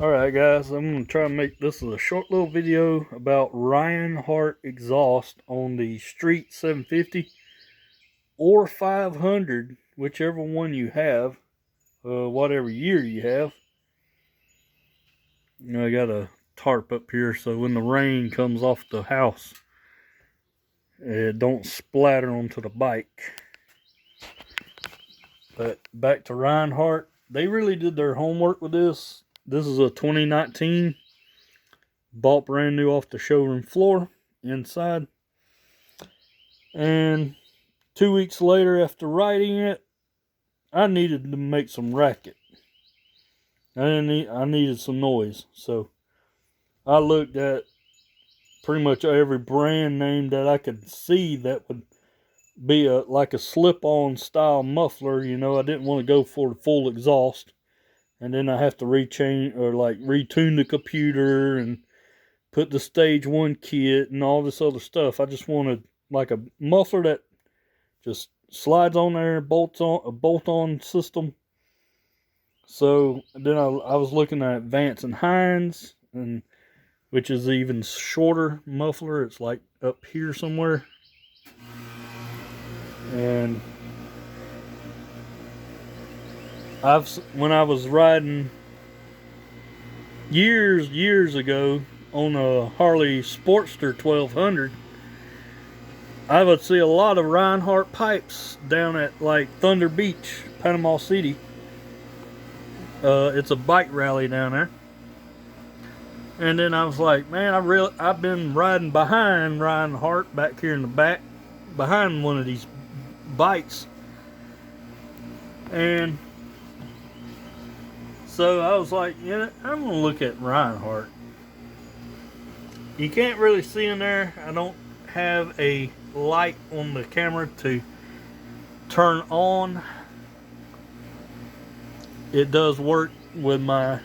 Alright guys, I'm going to try and make this a short little video about Rinehart exhaust on the Street 750 or 500, whichever one you have, whatever year you have. I got a tarp up here so when the rain comes off the house, it don't splatter onto the bike. But back to Rinehart, they really did their homework with this. This is a 2019, bought brand new off the showroom floor inside. And 2 weeks later, after riding it, I needed to make some racket. I needed some noise. So I looked at pretty much every brand name that I could see that would be like a slip-on style muffler. I didn't want to go for the full exhaust. And then I have to retune the computer and put the stage 1 kit and all this other stuff. I just wanted like a muffler that just slides on there, bolts on, a bolt-on system. So then I was looking at Vance and Hines, which is even shorter muffler. It's like up here somewhere. And when I was riding years ago on a Harley Sportster 1200, I would see a lot of Rinehart pipes down at like Thunder Beach, Panama City. It's a bike rally down there. And then I was like, man, I've been riding behind Rinehart back here in the back, behind one of these bikes. And so I was like, I'm going to look at Rinehart. You can't really see in there. I don't have a light on the camera to turn on. It does work with my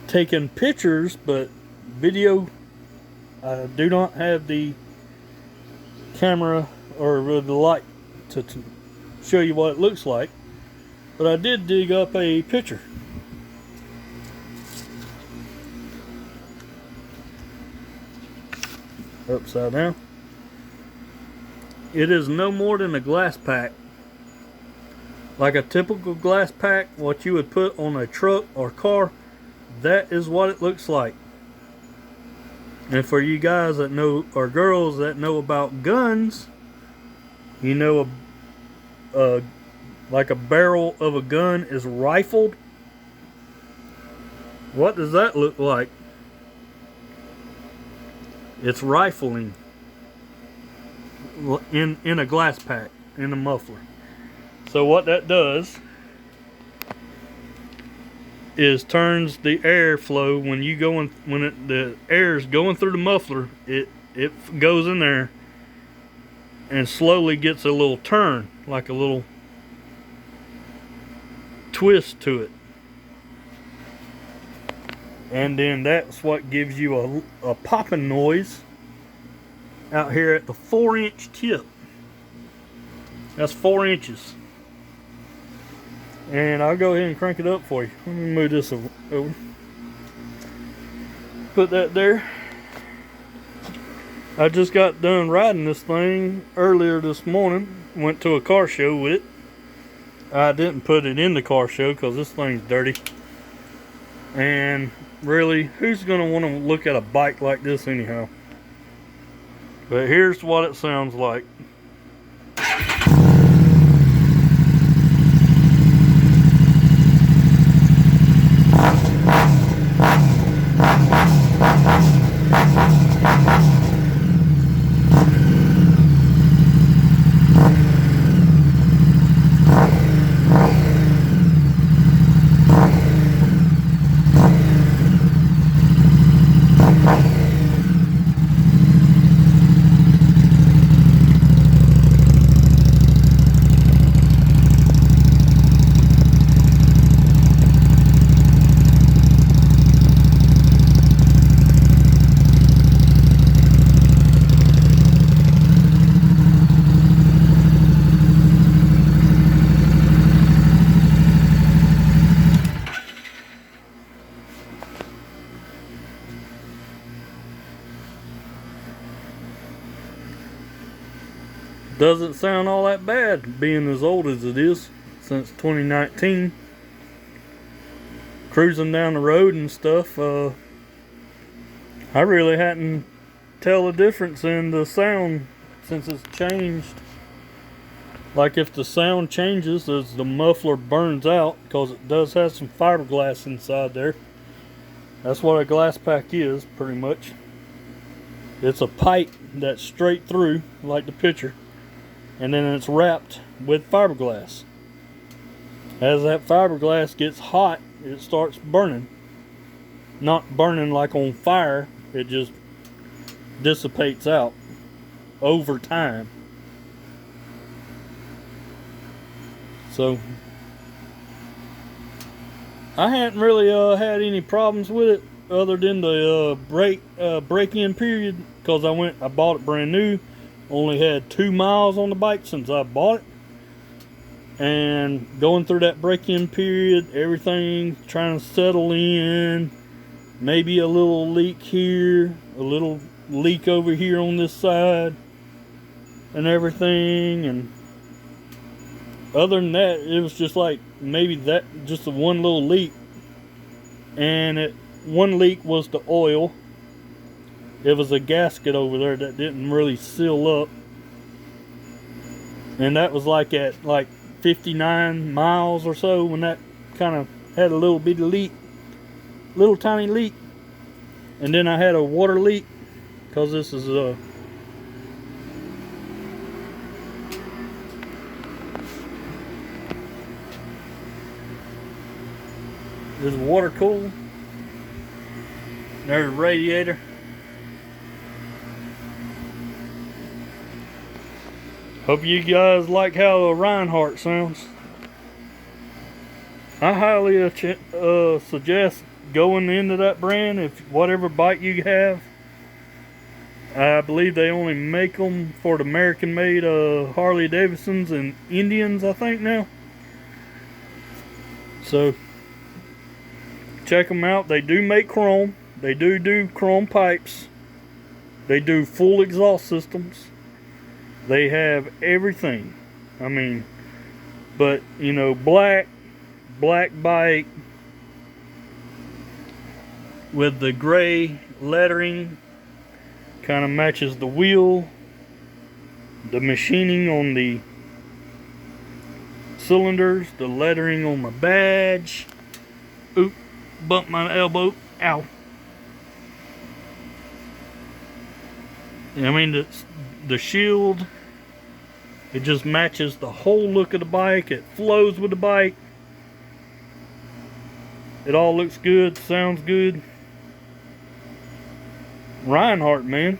taking pictures, but video, I do not have the camera or the light to show you what it looks like. But I did dig up a picture. Upside down. It is no more than a glass pack. Like a typical glass pack, what you would put on a truck or car, that is what it looks like. And for you guys that know, or girls that know about guns, like a barrel of a gun is rifled. What does that look like? It's rifling in a glass pack, in a muffler. So what that does is turns the airflow when the air is going through the muffler. It goes in there and slowly gets a little turn, like a little twist to it. And then that's what gives you a popping noise out here at the 4-inch tip. That's 4 inches. And I'll go ahead and crank it up for you. Let me move this over. Put that there. I just got done riding this thing earlier this morning. Went to a car show with it. I didn't put it in the car show because this thing's dirty. And really, who's going to want to look at a bike like this anyhow? But here's what it sounds like. Doesn't sound all that bad, being as old as it is, since 2019. Cruising down the road and stuff, I really hadn't tell the difference in the sound since it's changed. Like if the sound changes as the muffler burns out, because it does have some fiberglass inside there. That's what a glass pack is, pretty much. It's a pipe that's straight through, like the picture, and then it's wrapped with fiberglass. As that fiberglass gets hot, it starts burning. Not burning like on fire, it just dissipates out over time. So I hadn't really had any problems with it other than the break-in period, because I bought it brand new. Only had 2 miles on the bike since I bought it, and going through that break-in period, everything trying to settle in. Maybe a little leak here, a little leak over here on this side, and everything. And other than that, it was just like maybe that, just a one little leak. And one leak was the oil. It was a gasket over there that didn't really seal up, and that was like at 59 miles or so when that kind of had a little bitty leak, little tiny leak. And then I had a water leak, because this is this water cooled. There's the radiator. Hope you guys like how a Rinehart sounds. I highly suggest going into that brand, if whatever bike you have. I believe they only make them for the American-made Harley Davidsons and Indians, I think now. So check them out. They do make chrome. They do chrome pipes. They do full exhaust systems. They have everything. I mean, but you know, black bike with the gray lettering, kind of matches the wheel. The machining on the cylinders, the lettering on my badge. Oop, bumped my elbow. Ow. I mean, the shield, it just matches the whole look of the bike. It flows with the bike. It all looks good, sounds good. Rinehart, man.